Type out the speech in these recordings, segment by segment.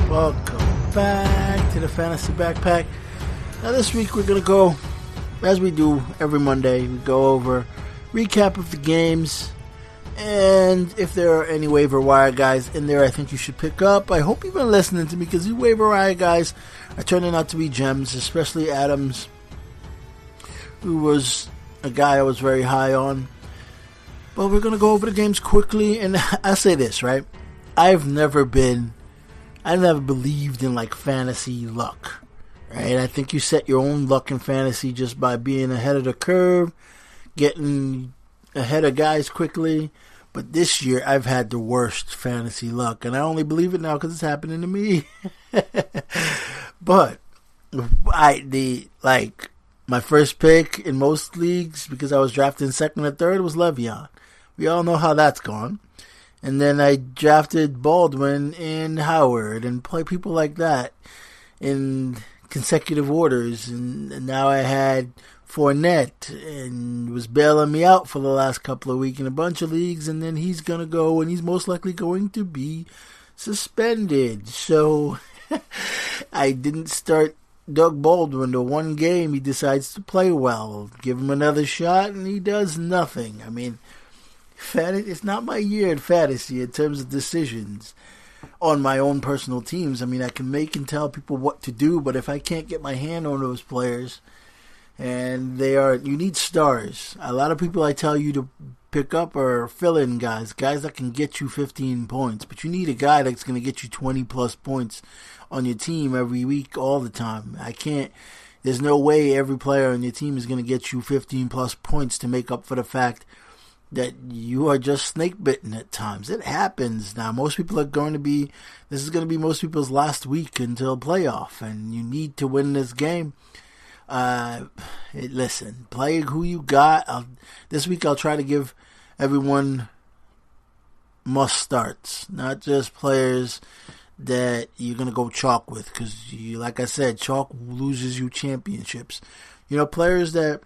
Welcome back to the Fantasy Backpack. Now this week we're going to go, as we do every Monday, we go over recap of the games, and if there are any waiver wire guys in there I think you should pick up. I hope you've been listening to me, because these waiver wire guys are turning out to be gems, especially Adams, who was a guy I was very high on. But we're going to go over the games quickly, and I say this, right? I've never believed in like fantasy luck, right? I think you set your own luck in fantasy just by being ahead of the curve, getting ahead of guys quickly. But this year I've had the worst fantasy luck, and I only believe it now because it's happening to me. But my first pick in most leagues, because I was drafting second or third, was Le'Veon. We all know how that's gone. And then I drafted Baldwin and Howard and play people like that in consecutive orders. And now I had Fournette and was bailing me out for the last couple of weeks in a bunch of leagues. And then he's going to go, and he's most likely going to be suspended. So I didn't start Doug Baldwin. The one game he decides to play well. Give him another shot and he does nothing. I mean, it's not my year in fantasy in terms of decisions on my own personal teams. I mean, I can make and tell people what to do, but if I can't get my hand on those players, and you need stars. A lot of people I tell you to pick up are fill-in guys that can get you 15 points, but you need a guy that's going to get you 20 plus points on your team every week, all the time. There's no way every player on your team is going to get you 15 plus points to make up for the fact that you are just snake bitten at times. It happens. Now, this is going to be most people's last week until playoff, and you need to win this game. Listen, play who you got. This week I'll try to give everyone must starts, not just players that you're going to go chalk with, because like I said, chalk loses you championships. Players that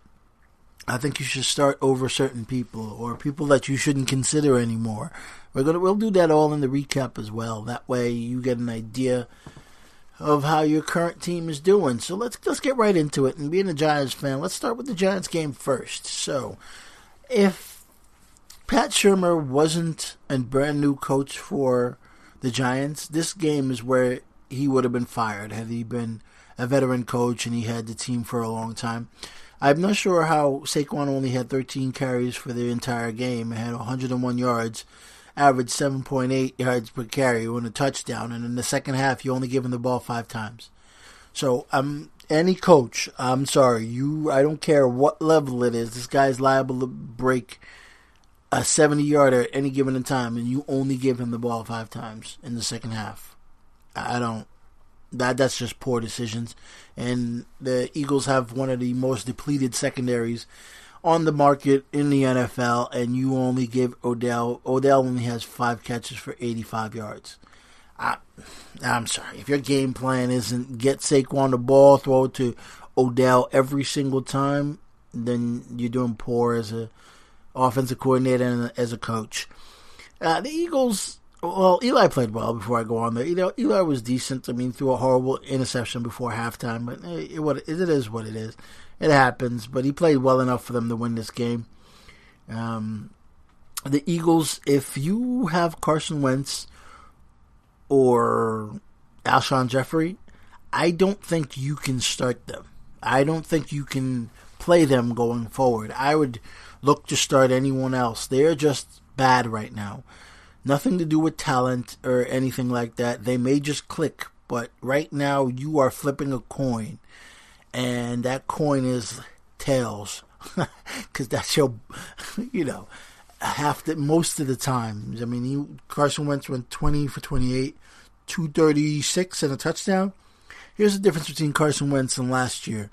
I think you should start over certain people, or people that you shouldn't consider anymore. We'll do that all in the recap as well. That way you get an idea of how your current team is doing. So let's get right into it. And being a Giants fan, let's start with the Giants game first. So if Pat Shurmur wasn't a brand new coach for the Giants, this game is where he would have been fired had he been a veteran coach and he had the team for a long time. I'm not sure how Saquon only had 13 carries for the entire game. He had 101 yards, averaged 7.8 yards per carry with a touchdown, and in the second half, you only give him the ball 5 times. So, any coach, I'm sorry, I don't care what level it is, this guy's liable to break a 70-yarder at any given time, and you only give him the ball 5 times in the second half. That's just poor decisions. And the Eagles have one of the most depleted secondaries on the market in the NFL, and you only give Odell only has 5 catches for 85 yards. I'm sorry. If your game plan isn't get Saquon the ball, throw it to Odell every single time, then you're doing poor as a offensive coordinator and as a coach. The Eagles, well, Eli played well before I go on there. Eli was decent. I mean, threw a horrible interception before halftime, but it is what it is. It happens, but he played well enough for them to win this game. The Eagles, if you have Carson Wentz or Alshon Jeffrey, I don't think you can start them. I don't think you can play them going forward. I would look to start anyone else. They're just bad right now. Nothing to do with talent or anything like that. They may just click, but right now you are flipping a coin, and that coin is tails, because that's your, most of the time. I mean, Carson Wentz went 20 for 28, 236 and a touchdown. Here's the difference between Carson Wentz and last year.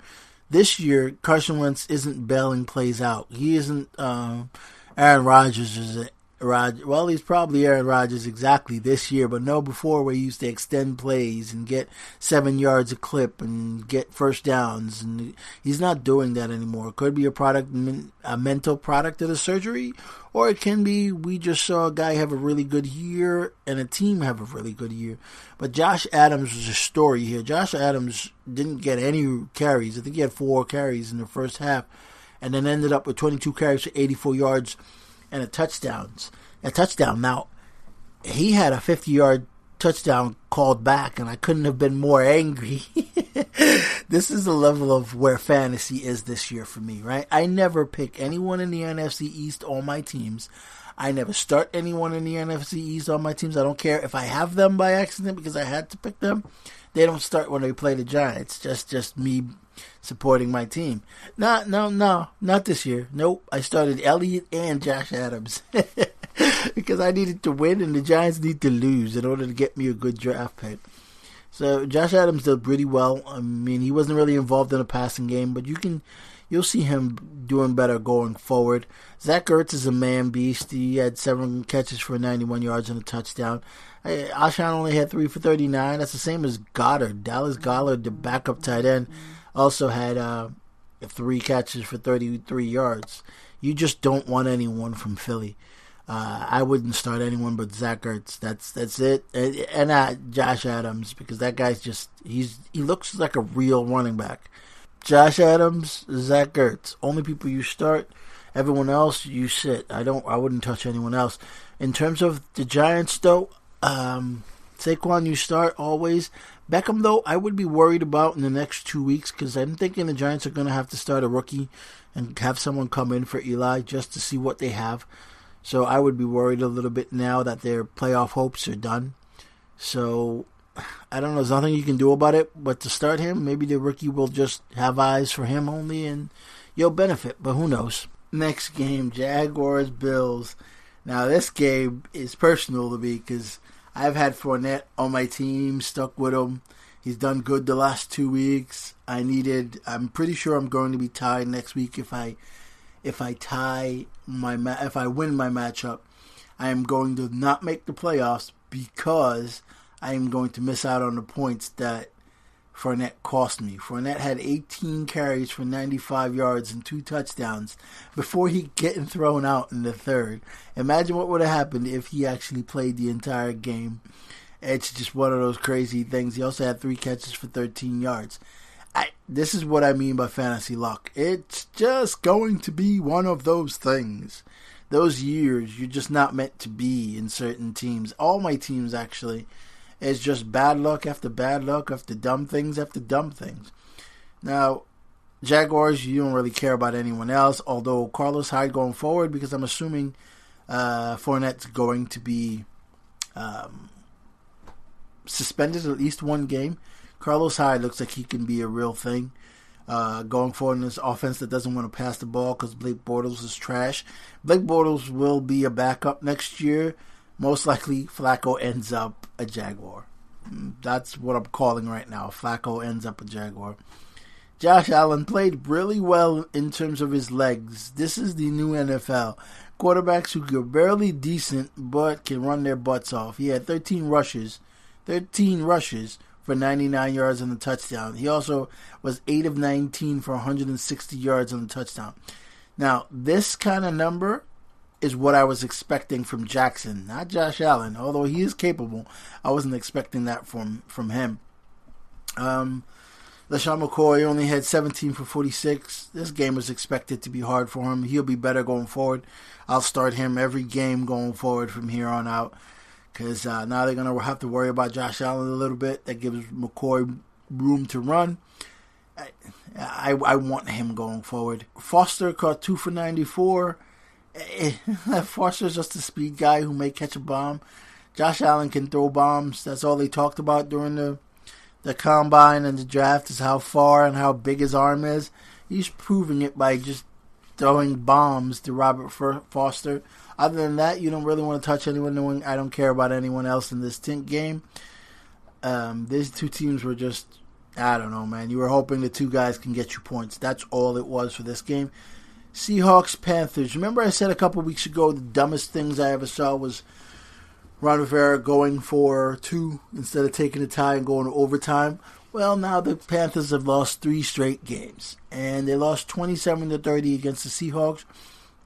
This year, Carson Wentz isn't bailing plays out. He isn't Aaron Rodgers, is it? Rodgers. Well, he's probably Aaron Rodgers exactly this year, but no before where he used to extend plays and get 7 yards a clip and get first downs. And he's not doing that anymore. It could be a mental product of the surgery, or it can be we just saw a guy have a really good year and a team have a really good year. But Josh Adams was a story here. Josh Adams didn't get any carries. I think he had 4 carries in the first half, and then ended up with 22 carries for 84 yards and a touchdown. Now, he had a 50-yard touchdown called back, and I couldn't have been more angry. This is the level of where fantasy is this year for me, right? I never pick anyone in the NFC East on my teams. I never start anyone in the NFC East on my teams. I don't care if I have them by accident because I had to pick them. They don't start when they play the Giants. Just me supporting my team. No, not this year. Nope. I started Elliott and Josh Adams because I needed to win and the Giants need to lose in order to get me a good draft pick. So Josh Adams did pretty well. I mean, he wasn't really involved in the passing game, but you'll see him doing better going forward. Zach Ertz is a man beast. He had 7 catches for 91 yards and a touchdown. Alshon only had 3 for 39. That's the same as Goddard. Dallas Goddard, the backup tight end, also had 3 catches for 33 yards. You just don't want anyone from Philly. I wouldn't start anyone but Zach Ertz. That's it. And Josh Adams, because that guy's he looks like a real running back. Josh Adams, Zach Ertz, only people you start. Everyone else you sit. I wouldn't touch anyone else. In terms of the Giants, though, Saquon you start always. Beckham, though, I would be worried about in the next 2 weeks because I'm thinking the Giants are going to have to start a rookie and have someone come in for Eli just to see what they have. So I would be worried a little bit now that their playoff hopes are done. So I don't know. There's nothing you can do about it. But to start him, maybe the rookie will just have eyes for him only and you'll benefit. But who knows? Next game, Jaguars-Bills. Now this game is personal to me because I've had Fournette on my team, stuck with him. He's done good the last 2 weeks. I'm pretty sure I'm going to be tied next week if I win my matchup. I am going to not make the playoffs because I am going to miss out on the points that Fournette cost me. Fournette had 18 carries for 95 yards and 2 touchdowns before he getting thrown out in the third. Imagine what would have happened if he actually played the entire game. It's just one of those crazy things. He also had 3 catches for 13 yards. This is what I mean by fantasy luck. It's just going to be one of those things. Those years you're just not meant to be in certain teams. All my teams, actually. It's just bad luck after bad luck after dumb things after dumb things. Now, Jaguars, you don't really care about anyone else. Although Carlos Hyde going forward, because I'm assuming Fournette's going to be suspended at least 1 game. Carlos Hyde looks like he can be a real thing going forward in this offense that doesn't want to pass the ball because Blake Bortles is trash. Blake Bortles will be a backup next year. Most likely, Flacco ends up a Jaguar. That's what I'm calling right now. Flacco ends up a Jaguar. Josh Allen played really well in terms of his legs. This is the new NFL. Quarterbacks who are barely decent but can run their butts off. He had 13 rushes for 99 yards and a touchdown. He also was 8 of 19 for 160 yards and a touchdown. Now, this kind of number is what I was expecting from Jackson, not Josh Allen. Although he is capable, I wasn't expecting that from him. LaShawn McCoy only had 17 for 46. This game was expected to be hard for him. He'll be better going forward. I'll start him every game going forward from here on out. Because now they're going to have to worry about Josh Allen a little bit. That gives McCoy room to run. I want him going forward. Foster caught 2 for 94. Foster's just a speed guy who may catch a bomb. Josh Allen can throw bombs. That's all they talked about during the combine and the draft is how far and how big his arm is. He's proving it by just throwing bombs to Robert Foster. Other than that, you don't really want to touch anyone. I don't care about anyone else in this game. These 2 teams were just, I don't know, man. You were hoping the 2 guys can get you points. That's all it was for this game. Seahawks, Panthers. Remember I said a couple weeks ago the dumbest things I ever saw was Ron Rivera going for 2 instead of taking a tie and going to overtime? Well, now the Panthers have lost 3 straight games. And they lost 27-30 against the Seahawks.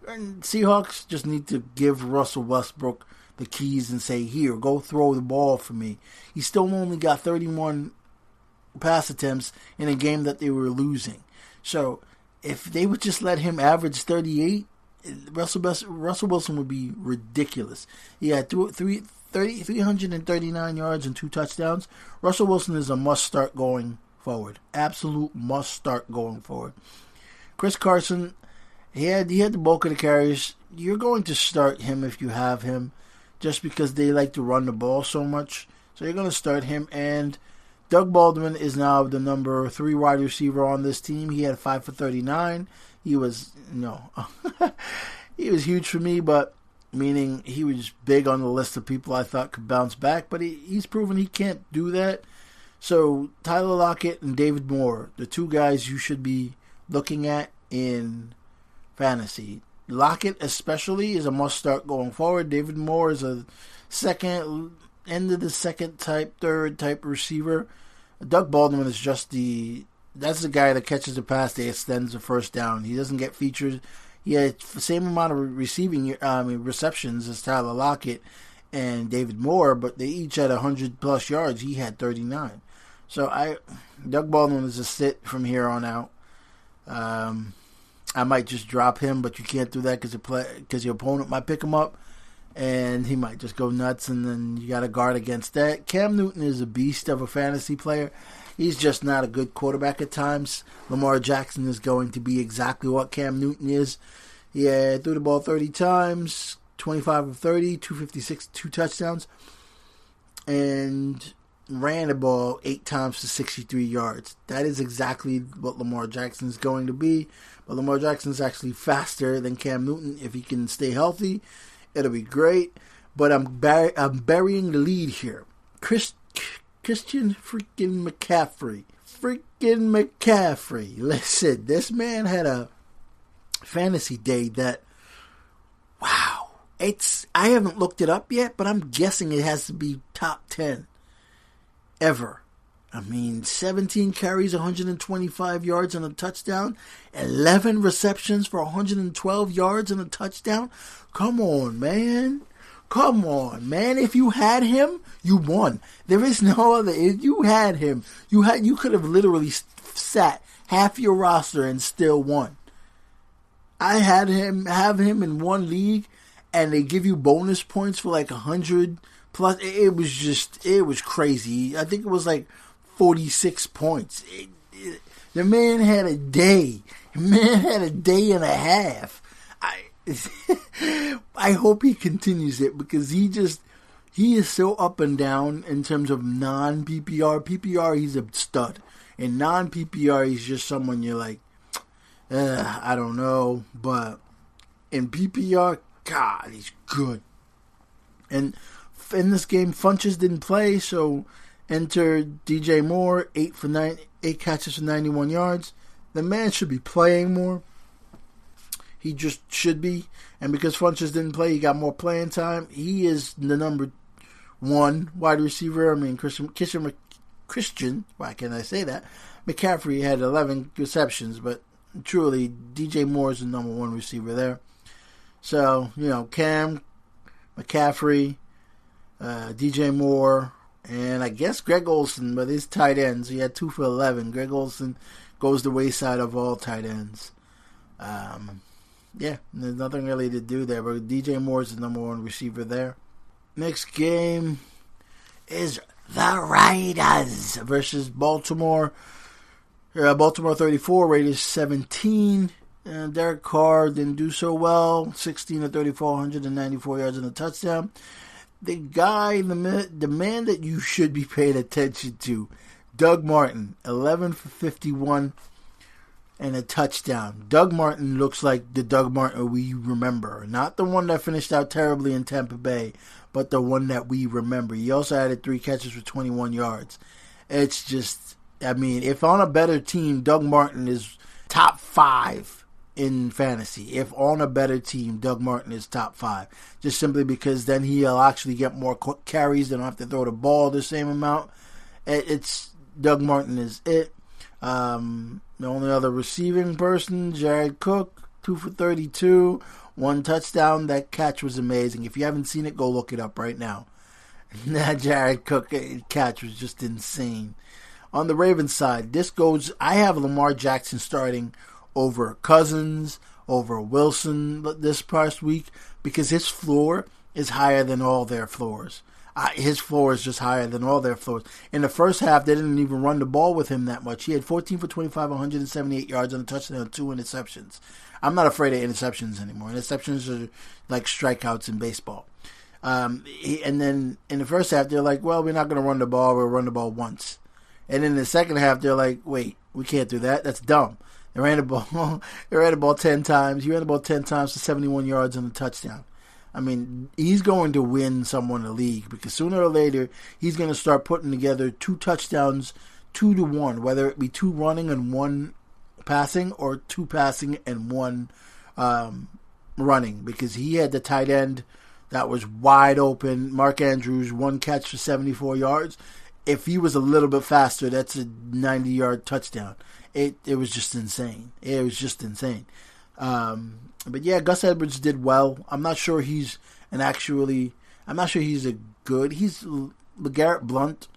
And Seahawks just need to give Russell Westbrook the keys and say, here, go throw the ball for me. He still only got 31 pass attempts in a game that they were losing. So if they would just let him average 38, Russell Wilson would be ridiculous. He had 339 yards and 2 touchdowns. Russell Wilson is a must-start going forward. Absolute must-start going forward. Chris Carson, he had the bulk of the carries. You're going to start him if you have him, just because they like to run the ball so much. So you're going to start him. And Doug Baldwin is now the number 3 wide receiver on this team. He had 5 for 39. He was, he was huge for me, but meaning he was big on the list of people I thought could bounce back, but he's proven he can't do that. So Tyler Lockett and David Moore, the 2 guys you should be looking at in fantasy. Lockett especially is a must-start going forward. David Moore is a end of the second type, third type receiver. Doug Baldwin is just that's the guy that catches the pass, that extends the first down. He doesn't get features. He had the same amount of receptions as Tyler Lockett and David Moore, but they each had 100+ yards. He had 39. So Doug Baldwin is a sit from here on out. I might just drop him, but you can't do that because your opponent might pick him up, and he might just go nuts, and then you got to guard against that. Cam Newton is a beast of a fantasy player. He's just not a good quarterback at times. Lamar Jackson is going to be exactly what Cam Newton is. He threw the ball 30 times, 25 of 30, 256, 2 touchdowns, and ran the ball 8 times for 63 yards. That is exactly what Lamar Jackson is going to be. But Lamar Jackson is actually faster than Cam Newton. If he can stay healthy, it'll be great. But I'm burying the lead here. Christian freaking McCaffrey. Listen, this man had a fantasy day that, wow. I haven't looked it up yet, but I'm guessing it has to be top 10 ever. 17 carries, 125 yards and a touchdown. 11 receptions for 112 yards and a touchdown. Come on, man. If you had him, you won. There is no other. If you had him, you could have literally sat half your roster and still won. I have him in one league, and they give you bonus points for like 100 plus. It was crazy. I think it was like 46 points. The man had a day. A day and a half. I hope he continues it, because he is so up and down in terms of non-PPR. PPR, he's a stud. In non-PPR, he's just someone you're like, I don't know. But in PPR, God, he's good. And in this game, Funches didn't play, so enter DJ Moore, 8 catches for 91 yards. The man should be playing more. He just should be. And because Funches didn't play, he got more playing time. He is the number 1 wide receiver. Christian, why can't I say that? McCaffrey had 11 receptions, but truly, DJ Moore is the number 1 receiver there. So, Cam, McCaffrey, DJ Moore, and I guess Greg Olsen, but his tight ends, he had 2 for 11. Greg Olsen goes the wayside of all tight ends. Yeah, there's nothing really to do there, but DJ Moore is the number 1 receiver there. Next game is the Raiders versus Baltimore. Baltimore 34, Raiders 17. Derek Carr didn't do so well. 16 of 34, 194 yards and a touchdown. The man that you should be paying attention to, Doug Martin, 11 for 51 and a touchdown. Doug Martin looks like the Doug Martin we remember. Not the one that finished out terribly in Tampa Bay, but the one that we remember. He also added 3 catches for 21 yards. It's just, if on a better team, Doug Martin is top 5 in fantasy. If on a better team, Doug Martin is top 5. Just simply because then he'll actually get more carries. They don't have to throw the ball the same amount. It's Doug Martin is it. The only other receiving person, Jared Cook, 2 for 32, 1 touchdown. That catch was amazing. If you haven't seen it, go look it up right now. That Jared Cook catch was just insane. On the Ravens side, I have Lamar Jackson starting over Cousins, over Wilson this past week because his floor is higher than all their floors. His floor is just higher than all their floors. In the first half, they didn't even run the ball with him that much. He had 14 for 25, 178 yards on a touchdown and 2 interceptions. I'm not afraid of interceptions anymore. Interceptions are like strikeouts in baseball. And then in the first half, they're like, well, we're not going to run the ball. We'll run the ball once. And in the second half, they're like, wait, we can't do that. That's dumb. They ran the ball. They ran the ball 10 times. He ran the ball 10 times for 71 yards and a touchdown. I mean, he's going to win someone the league because sooner or later he's going to start putting together 2 touchdowns, 2-1, whether it be 2 running and 1 passing or 2 passing and 1 running, because he had the tight end that was wide open. Mark Andrews, 1 catch for 74 yards. If he was a little bit faster, that's a 90-yard touchdown. It was just insane. It was just insane. But yeah, Gus Edwards did well. I'm not sure he's he's a good. He's LeGarrette Blount,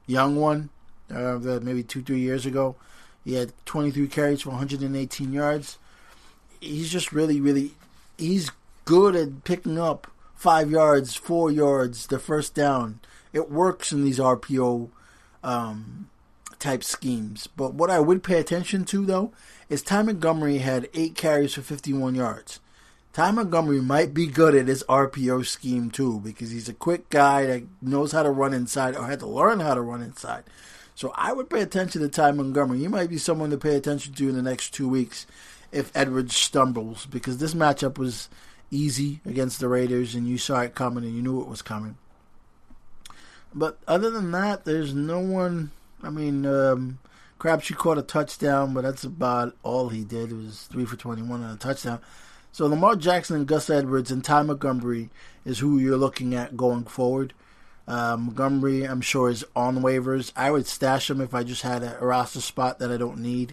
young one, maybe 2-3 years ago. He had 23 carries for 118 yards. He's just really, he's good at picking up 5 yards, 4 yards, the first down. It works in these RPO type schemes. But what I would pay attention to, though, is Ty Montgomery had 8 carries for 51 yards. Ty Montgomery might be good at his RPO scheme, too, because he's a quick guy that knows how to run inside or had to learn how to run inside. So I would pay attention to Ty Montgomery. He might be someone to pay attention to in the next 2 weeks if Edwards stumbles, because this matchup was easy against the Raiders, and you saw it coming and you knew it was coming. But other than that, there's no one. I mean, Crabtree caught a touchdown, but that's about all he did. It was 3 for 21 and a touchdown. So Lamar Jackson and Gus Edwards and Ty Montgomery is who you're looking at going forward. Montgomery, I'm sure, is on waivers. I would stash him if I just had a roster spot that I don't need,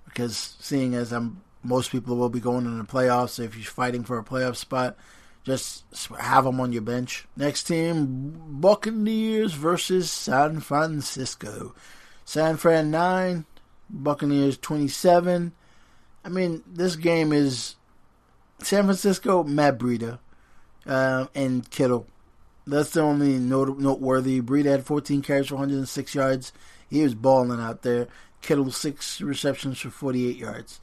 because seeing as most people will be going in the playoffs, so if you're fighting for a playoff spot, just have him on your bench. Next team, Buccaneers versus San Francisco. San Fran 9, Buccaneers 27. I mean, this game is San Francisco, Matt Breida, and Kittle. That's the only noteworthy. Breida had 14 carries for 106 yards. He was balling out there. Kittle, 6 receptions for 48 yards.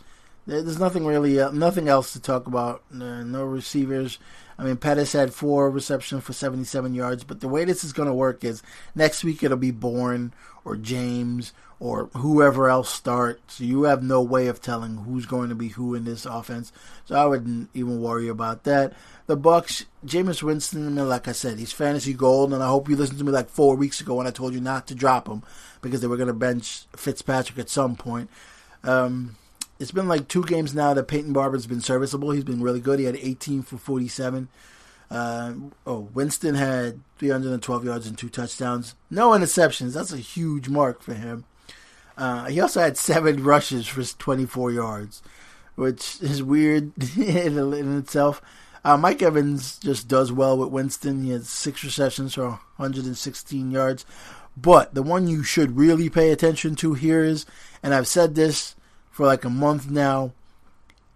There's nothing really, nothing else to talk about. No receivers. I mean, Pettis had 4 receptions for 77 yards. But the way this is going to work is next week it'll be Bourne or James or whoever else starts. So you have no way of telling who's going to be who in this offense. So I wouldn't even worry about that. The Bucs, Jameis Winston, I mean, like I said, he's fantasy gold. And I hope you listened to me like 4 weeks ago when I told you not to drop him because they were going to bench Fitzpatrick at some point. It's been like 2 games now that Peyton Barber's been serviceable. He's been really good. He had 18 for 47. Winston had 312 yards and 2 touchdowns. No interceptions. That's a huge mark for him. He also had 7 rushes for 24 yards, which is weird in itself. Mike Evans just does well with Winston. He has 6 receptions for 116 yards. But the one you should really pay attention to here is, and I've said this for like a month now,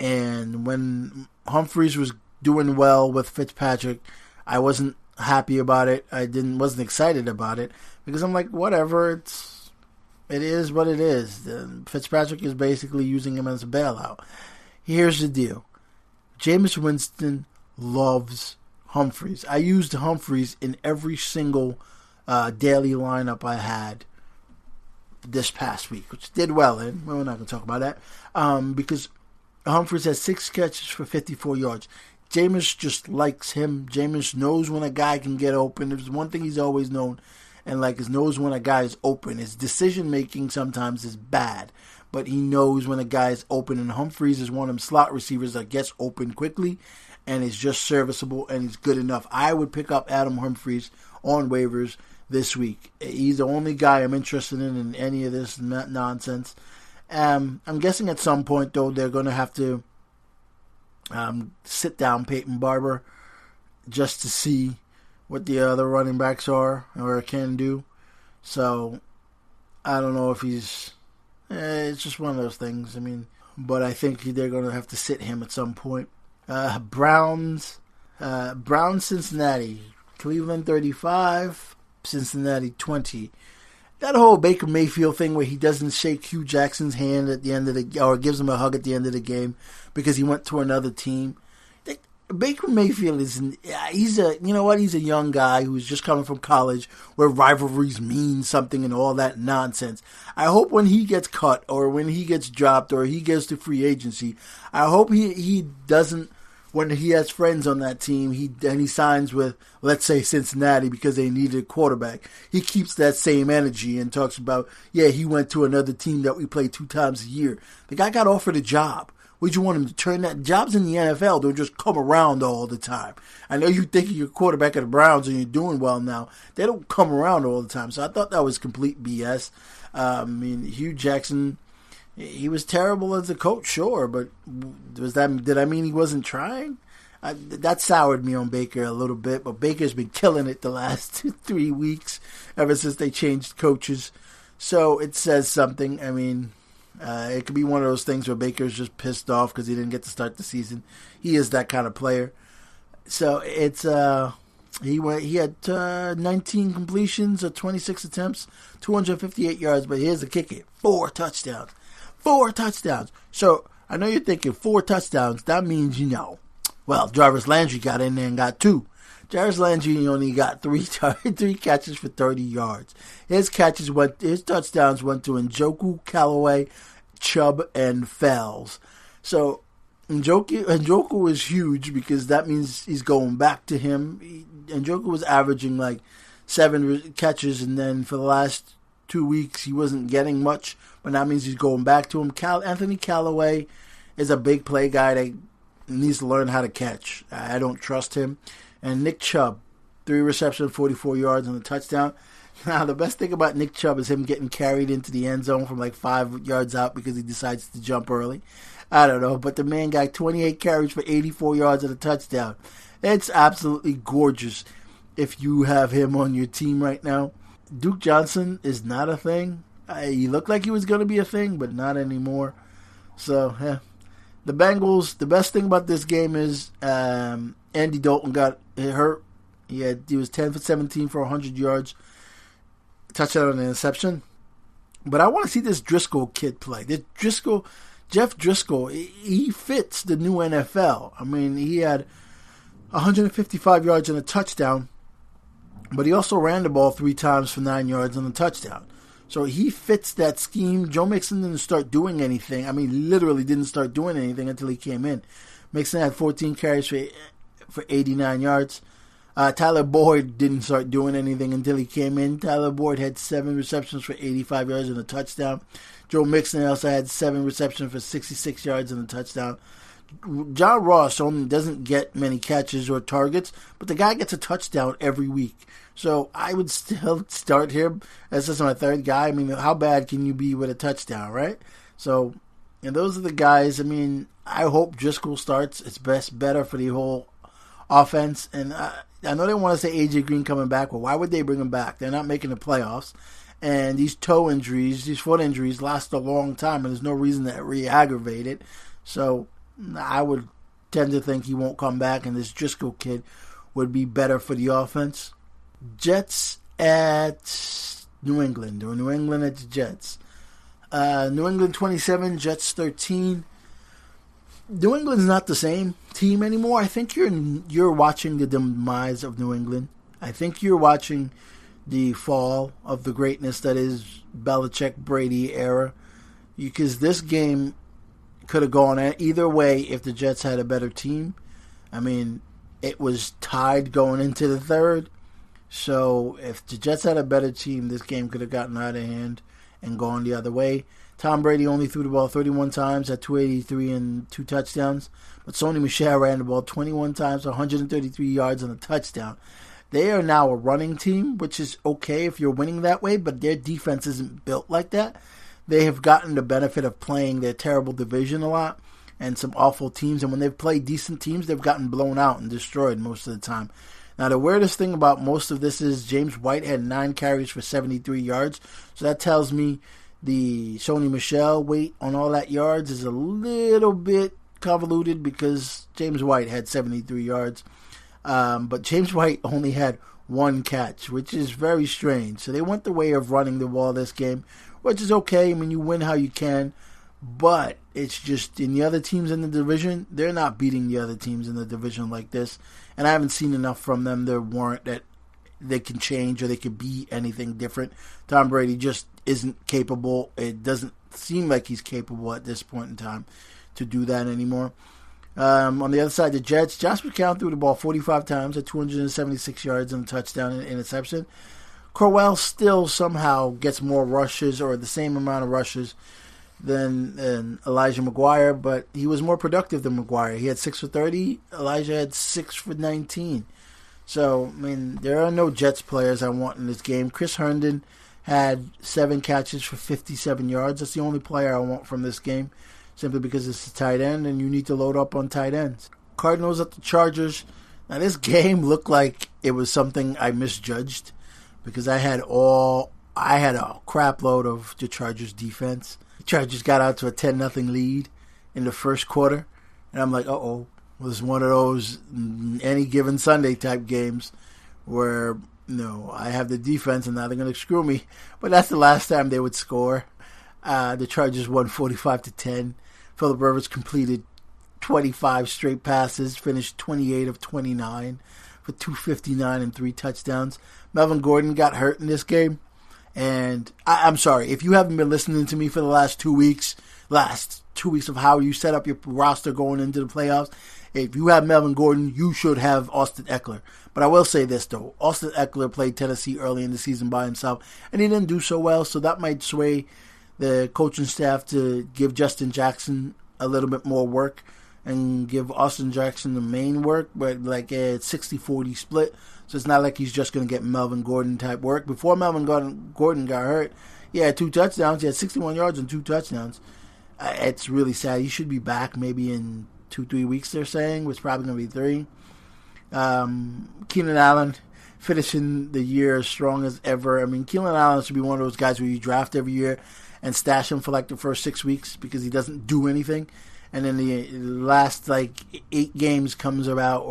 and when Humphries was doing well with Fitzpatrick, I wasn't happy about it. I wasn't excited about it because I'm like, whatever, it is what it is. Fitzpatrick is basically using him as a bailout. Here's the deal. Jameis Winston loves Humphries. I used Humphries in every single daily lineup I had this past week, which did well in. We're not going to talk about that because Humphries has 6 catches for 54 yards. Jameis just likes him. Jameis knows when a guy can get open. There's one thing he's always known, and knows when a guy is open. His decision making sometimes is bad, but he knows when a guy's open, and Humphries is one of them slot receivers that gets open quickly and is just serviceable and he's good enough. I would pick up Adam Humphries on waivers this week. He's the only guy I'm interested in any of this nonsense. I'm guessing at some point, though, they're going to have to sit down Peyton Barber just to see what the other running backs are or can do. So I don't know if he's... it's just one of those things. I mean, but I think they're going to have to sit him at some point. Browns, Cincinnati. Cleveland 35, Cincinnati 20. That whole Baker Mayfield thing where he doesn't shake Hugh Jackson's hand at the end of the... or gives him a hug at the end of the game because he went to another team. Baker Mayfield he's a young guy who's just coming from college where rivalries mean something and all that nonsense. I hope when he gets cut or when he gets dropped or he gets to free agency, I hope he doesn't, when he has friends on that team, he signs with, let's say, Cincinnati because they needed a quarterback. He keeps that same energy and talks about, he went to another team that we play 2 times a year. The guy got offered a job. Would you want him to turn that? Jobs in the NFL don't just come around all the time. I know you think you're quarterback of the Browns and you're doing well now. They don't come around all the time. So I thought that was complete BS. Hugh Jackson, he was terrible as a coach, sure, but did I mean he wasn't trying? That soured me on Baker a little bit, but Baker's been killing it the last 3 weeks ever since they changed coaches. So it says something. I mean... it could be one of those things where Baker's just pissed off because he didn't get to start the season. He is that kind of player. So it's he had 19 completions of 26 attempts, 258 yards. But here's the kicker: 4 touchdowns. 4 touchdowns. So I know you're thinking 4 touchdowns. That means well, Jarvis Landry got in there and got 2. Jarvis Landry only got 3 catches for 30 yards. His touchdowns went to Njoku, Callaway, Chubb, and Fells. So Njoku is huge because that means he's going back to him. Njoku was averaging like 7 catches, and then for the last 2 weeks he wasn't getting much, but that means he's going back to him. Anthony Callaway is a big play guy that needs to learn how to catch. I don't trust him. And Nick Chubb, 3 receptions, 44 yards, and a touchdown. Now, the best thing about Nick Chubb is him getting carried into the end zone from like 5 yards out because he decides to jump early. I don't know, but the man got 28 carries for 84 yards and a touchdown. It's absolutely gorgeous if you have him on your team right now. Duke Johnson is not a thing. He looked like he was going to be a thing, but not anymore. So, the Bengals, the best thing about this game is Andy Dalton got hurt. He was 10 for 17 for 100 yards, touchdown and interception. But I want to see this Driscoll kid play. Jeff Driscoll, he fits the new NFL. I mean, he had 155 yards and a touchdown, but he also ran the ball 3 times for 9 yards and a touchdown. So he fits that scheme. Joe Mixon didn't start doing anything. I mean, literally didn't start doing anything until he came in. Mixon had 14 carries for 89 yards. Tyler Boyd didn't start doing anything until he came in. Tyler Boyd had 7 receptions for 85 yards and a touchdown. Joe Mixon also had 7 receptions for 66 yards and a touchdown. John Ross only doesn't get many catches or targets, but the guy gets a touchdown every week. So I would still start him as just my 3rd guy. I mean, how bad can you be with a touchdown, right? So, and those are the guys. I mean, I hope Driscoll starts. It's better for the whole offense. And I know they want to say AJ Green coming back. Well, why would they bring him back? They're not making the playoffs. And these toe injuries, these foot injuries last a long time, and there's no reason to re-aggravate it. So I would tend to think he won't come back, and this Driscoll kid would be better for the offense. Jets at New England, or New England at the Jets. New England 27, Jets 13. New England's not the same team anymore. I think you're watching the demise of New England. I think you're watching the fall of the greatness that is Belichick Brady era. Because this game could have gone either way if the Jets had a better team. I mean, it was tied going into the 3rd. So if the Jets had a better team, this game could have gotten out of hand and gone the other way. Tom Brady only threw the ball 31 times at 283 and 2 touchdowns. But Sony Michel ran the ball 21 times, 133 yards and a touchdown. They are now a running team, which is okay if you're winning that way, but their defense isn't built like that. They have gotten the benefit of playing their terrible division a lot and some awful teams. And when they've played decent teams, they've gotten blown out and destroyed most of the time. Now, the weirdest thing about most of this is James White had 9 carries for 73 yards. So that tells me the Sony Michel weight on all that yards is a little bit convoluted because James White had 73 yards. But James White only had 1 catch, which is very strange. So they went the way of running the ball this game, which is okay. I mean, you win how you can. But it's just in the other teams in the division, they're not beating the other teams in the division like this. And I haven't seen enough from them to warrant that they can change or they can be anything different. Tom Brady just isn't capable. It doesn't seem like he's capable at this point in time to do that anymore. On the other side, the Jets, Josh McCown threw the ball 45 times at 276 yards and a touchdown and interception. Crowell still somehow gets more rushes or the same amount of rushes than Elijah McGuire, but he was more productive than McGuire. He had 6 for 30. Elijah had 6 for 19. So, I mean, there are no Jets players I want in this game. Chris Herndon had 7 catches for 57 yards. That's the only player I want from this game, simply because it's a tight end, and you need to load up on tight ends. Cardinals at the Chargers. Now, this game looked like it was something I misjudged because I had a crap load of the Chargers defense. The Chargers got out to a 10-0 lead in the first quarter, and I'm like, uh-oh. It was one of those any given Sunday type games where, I have the defense and now they're going to screw me. But that's the last time they would score. The Chargers won 45-10. Phillip Rivers completed 25 straight passes, finished 28 of 29 for 259 and 3 touchdowns. Melvin Gordon got hurt in this game. And I'm sorry, if you haven't been listening to me for the last 2 weeks of how you set up your roster going into the playoffs, if you have Melvin Gordon, you should have Austin Eckler. But I will say this, though. Austin Eckler played Tennessee early in the season by himself, and he didn't do so well, so that might sway the coaching staff to give Justin Jackson a little bit more work and give Austin Jackson the main work, but like a 60-40 split. So it's not like he's just going to get Melvin Gordon type work. Before Melvin Gordon got hurt, he had 2 touchdowns. He had 61 yards and 2 touchdowns. It's really sad. He should be back maybe in 2-3 weeks, they're saying. It's probably going to be 3. Keenan Allen finishing the year as strong as ever. I mean, Keenan Allen should be one of those guys where you draft every year and stash him for like the first 6 weeks because he doesn't do anything. And then the last 8 games comes about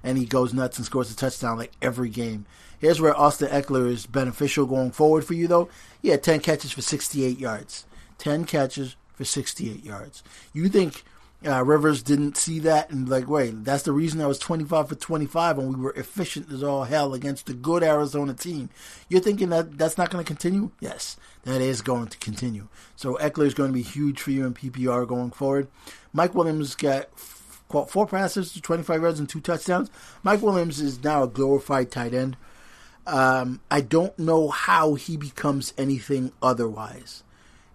and he goes nuts and scores a touchdown like every game. Here's where Austin Eckler is beneficial going forward for you, though. He had 10 catches for 68 yards. 10 catches for 68 yards. You think Rivers didn't see that and wait, that's the reason I was 25 for 25 and we were efficient as all hell against a good Arizona team. You're thinking that that's not going to continue? Yes, that is going to continue. So Eckler is going to be huge for you in PPR going forward. Mike Williams got 4 passes to 25 yards and 2 touchdowns. Mike Williams is now a glorified tight end. I don't know how he becomes anything otherwise.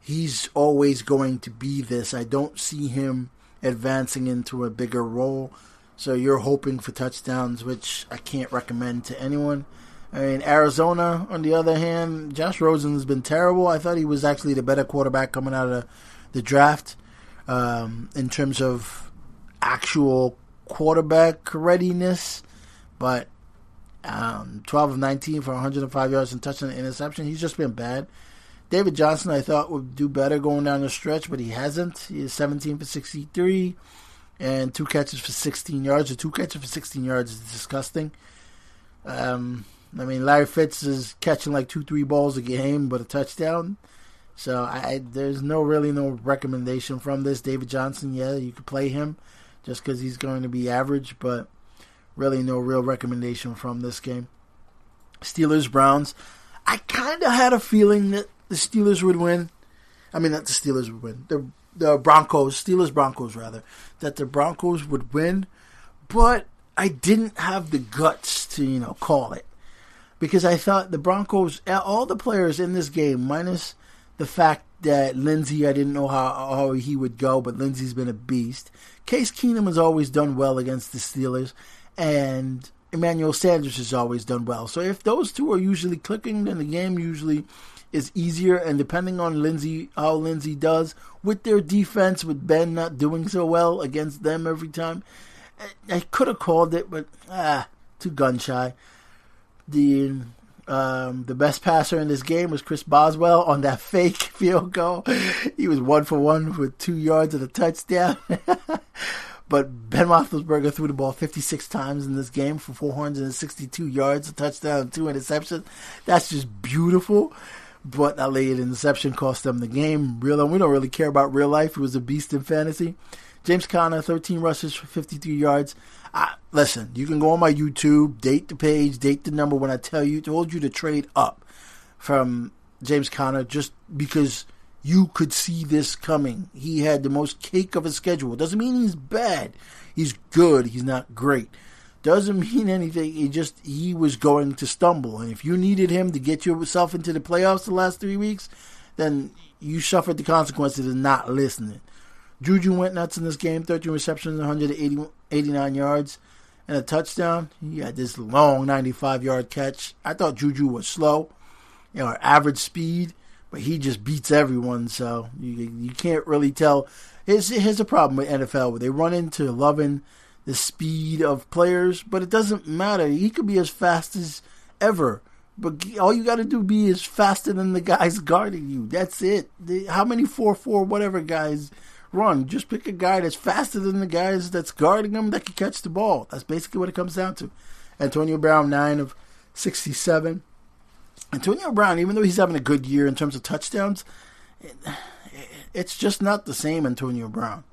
He's always going to be this. I don't see him advancing into a bigger role. So you're hoping for touchdowns, which I can't recommend to anyone. I mean, Arizona, on the other hand, Josh Rosen has been terrible. I thought he was actually the better quarterback coming out of the draft in terms of actual quarterback readiness. But 12 of 19 for 105 yards and touchdown and interception. He's just been bad. David Johnson, I thought, would do better going down the stretch, but he hasn't. He is 17 for 63 and 2 catches for 16 yards. The 2 catches for 16 yards is disgusting. I mean, Larry Fitz is catching 2-3 balls a game, but a touchdown. So there's really no recommendation from this. David Johnson, yeah, you could play him just because he's going to be average, but really no real recommendation from this game. Steelers-Browns. I kind of had a feeling that the Steelers would win. I mean, not the Steelers would win. The Broncos, Steelers-Broncos rather, that the Broncos would win, but I didn't have the guts to, call it. Because I thought the Broncos, all the players in this game, minus The fact that Lindsey, I didn't know how he would go, but Lindsey's been a beast. Case Keenum has always done well against the Steelers, and Emmanuel Sanders has always done well. So if those two are usually clicking, then the game usually is easier. And depending on Lindsey, how Lindsey does with their defense, with Ben not doing so well against them every time, I could have called it, but too gun shy. The best passer in this game was Chris Boswell on that fake field goal. He was 1 for 1 with 2 yards and a touchdown. But Ben Roethlisberger threw the ball 56 times in this game for 462 yards, a touchdown, and 2 interceptions. That's just beautiful. But that late interception cost them the game. We don't really care about real life. He was a beast in fantasy. James Conner, 13 rushes for 53 yards. Listen, you can go on my YouTube, date the page, date the number when I told you to trade up from James Conner just because you could see this coming. He had the most cake of a schedule. Doesn't mean he's bad. He's good. He's not great. Doesn't mean anything. He was going to stumble. And if you needed him to get yourself into the playoffs the last 3 weeks, then you suffered the consequences of not listening. Juju went nuts in this game, 13 receptions, 189 yards, and a touchdown. He had this long 95-yard catch. I thought Juju was slow, average speed, but he just beats everyone, so you can't really tell. Here's a problem with NFL, where they run into loving the speed of players, but it doesn't matter. He could be as fast as ever, but all you got to do is faster than the guys guarding you. That's it. How many 4-4 whatever guys run? Just pick a guy that's faster than the guys that's guarding him that can catch the ball. That's basically what it comes down to. Antonio Brown, 9 of 67. Antonio Brown, even though he's having a good year in terms of touchdowns, it's just not the same Antonio Brown.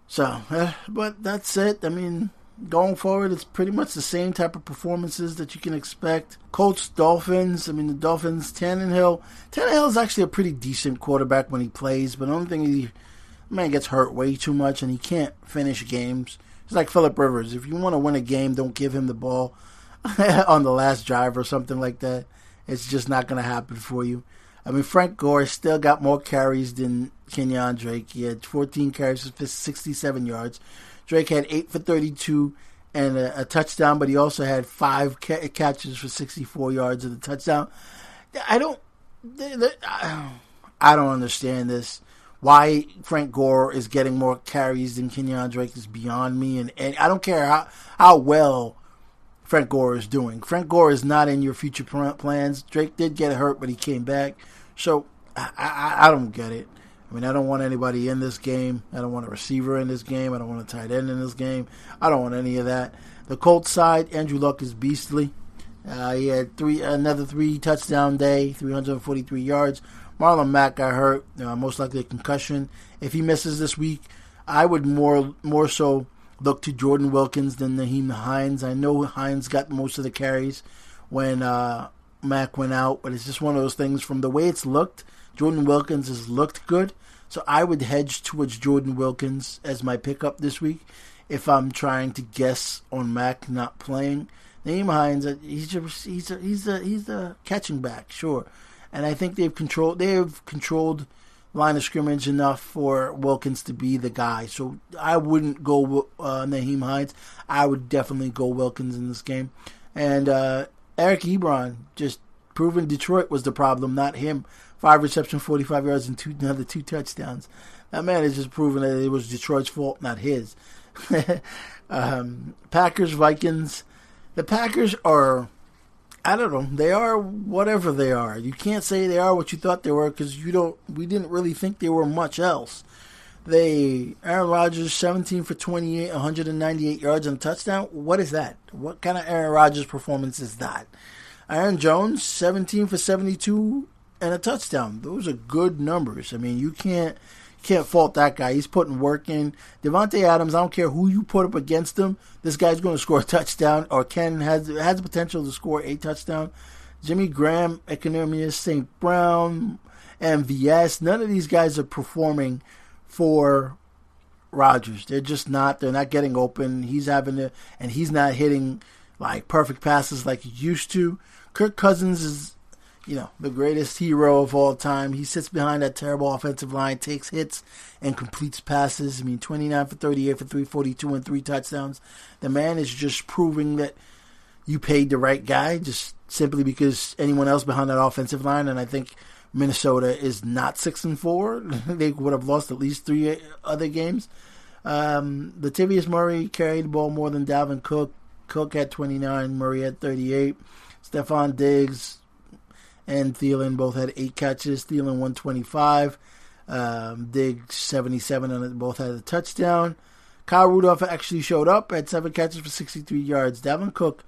So, but that's it. I mean, going forward, it's pretty much the same type of performances that you can expect. Colts, Dolphins. I mean, the Dolphins, Tannehill is actually a pretty decent quarterback when he plays, but the only thing is, man gets hurt way too much, and he can't finish games. It's like Phillip Rivers. If you want to win a game, don't give him the ball on the last drive or something like that. It's just not going to happen for you. I mean, Frank Gore still got more carries than Kenyon Drake. He had 14 carries for 67 yards. Drake had 8 for 32 and a touchdown, but he also had 5 catches for 64 yards and a touchdown. I don't understand this. Why Frank Gore is getting more carries than Kenyon Drake is beyond me, and I don't care how well Frank Gore is doing. Frank Gore is not in your future plans. Drake did get hurt, but he came back. So I don't get it. I mean, I don't want anybody in this game. I don't want a receiver in this game. I don't want a tight end in this game. I don't want any of that. The Colts side, Andrew Luck is beastly. He had another 3 touchdown day, 343 yards. Marlon Mack got hurt, most likely a concussion. If he misses this week, I would more so look to Jordan Wilkins than Naheem Hines. I know Hines got most of the carries when Mack went out, but it's just one of those things. From the way it's looked, Jordan Wilkins has looked good, so I would hedge towards Jordan Wilkins as my pickup this week if I'm trying to guess on Mack not playing. Naheem Hines, he's a catching back, sure, and I think they've controlled line of scrimmage enough for Wilkins to be the guy. So I wouldn't go Naheem Hines. I would definitely go Wilkins in this game. And Eric Ebron, just proven Detroit was the problem, not him. 5 receptions, 45 yards, and another 2 touchdowns. That man is just proving that it was Detroit's fault, not his. Packers, Vikings. The Packers are, I don't know, they are whatever they are. You can't say they are what you thought they were because we didn't really think they were much else. Aaron Rodgers, 17 for 28, 198 yards and a touchdown. What is that? What kind of Aaron Rodgers performance is that? Aaron Jones, 17 for 72 and a touchdown. Those are good numbers. I mean, you can't fault that guy. He's putting work in. Devontae Adams, I don't care who you put up against him, this guy's going to score a touchdown, or has the potential to score a touchdown. Jimmy Graham, Economius, St. Brown, MVS, none of these guys are performing for Rodgers. They're just not. They're not getting open. He's not hitting like perfect passes like he used to. Kirk Cousins the greatest hero of all time. He sits behind that terrible offensive line, takes hits, and completes passes. 29 for 38 for 342 and 3 touchdowns. The man is just proving that you paid the right guy, just simply because anyone else behind that offensive line, and I think Minnesota is not 6-4. They would have lost at least 3 other games. Latavius Murray carried the ball more than Dalvin Cook. Cook had 29, Murray had 38. Stephon Diggs and Thielen both had 8 catches. Thielen 125. Diggs 77, and both had a touchdown. Kyle Rudolph actually showed up, had 7 catches for 63 yards. Dalvin Cook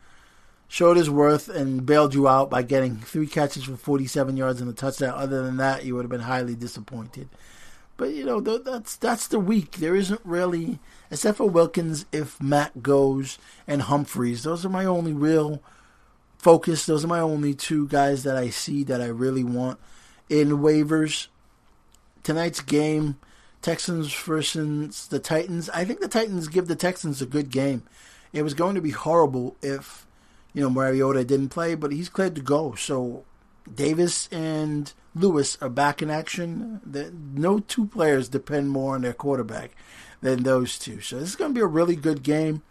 showed his worth and bailed you out by getting 3 catches for 47 yards and a touchdown. Other than that, you would have been highly disappointed. But, that's the week. There isn't really, except for Wilkins, if Matt goes, and Humphreys. Those are my only real focus. Those are my only 2 guys that I see that I really want in waivers. Tonight's game, Texans versus the Titans. I think the Titans give the Texans a good game. It was going to be horrible if Mariota didn't play, but he's cleared to go. So Davis and Lewis are back in action. No 2 players depend more on their quarterback than those 2. So this is going to be a really good game.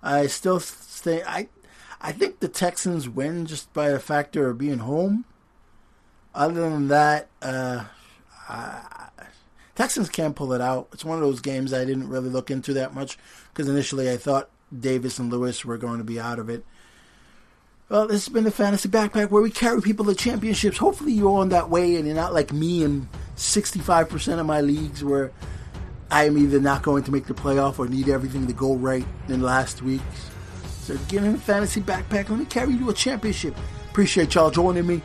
I still think I think the Texans win just by the factor of being home. Other than that, Texans can't pull it out. It's one of those games I didn't really look into that much because initially I thought Davis and Lewis were going to be out of it. Well, this has been the Fantasy Backpack where we carry people to championships. Hopefully you're on that way and you're not like me in 65% of my leagues where I am either not going to make the playoff or need everything to go right in last week. So get in the Fantasy Backpack. Let me carry you to a championship. Appreciate y'all joining me.